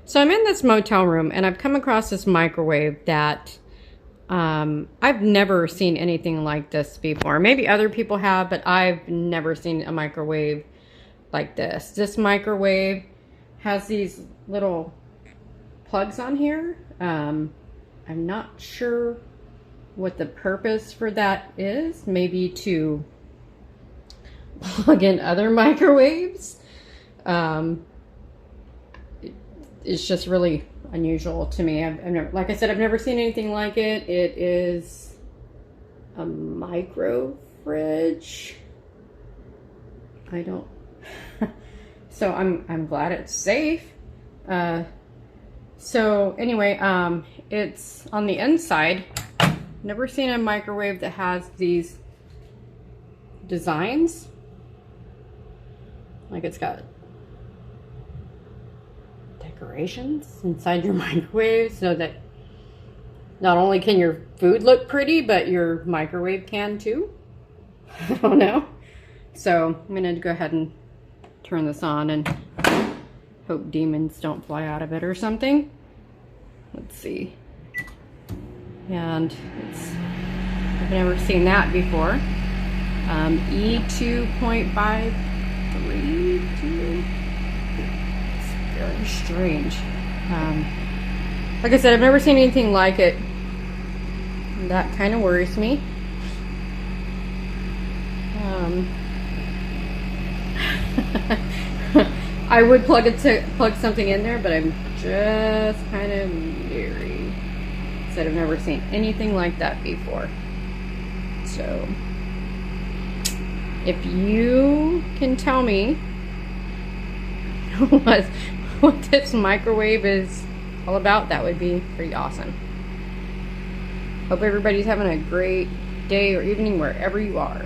So I'm in this motel room and I've come across this microwave that I've never seen anything like this before. Maybe other people have, but I've never seen a microwave like this. This microwave has these little plugs on here. I'm not sure what the purpose for that is. Maybe to plug in other microwaves. It's just really unusual to me. I've never, like I said, I've never seen anything like it. It is a micro fridge. I don't. So I'm glad it's safe. So anyway, it's on the inside. Never seen a microwave that has these designs. Like it's got decorations inside your microwave so that not only can your food look pretty, but your microwave can too. I don't know. So I'm gonna go ahead and turn this on and hope demons don't fly out of it or something. Let's see. And I've never seen that before. E2.53. It's very strange. Like I said, I've never seen anything like it. That kind of worries me. I would plug something in there, but I'm just kind of leery. Said I've never seen anything like that before. So if you can tell me what this microwave is all about, that would be pretty awesome. Hope everybody's having a great day or evening wherever you are.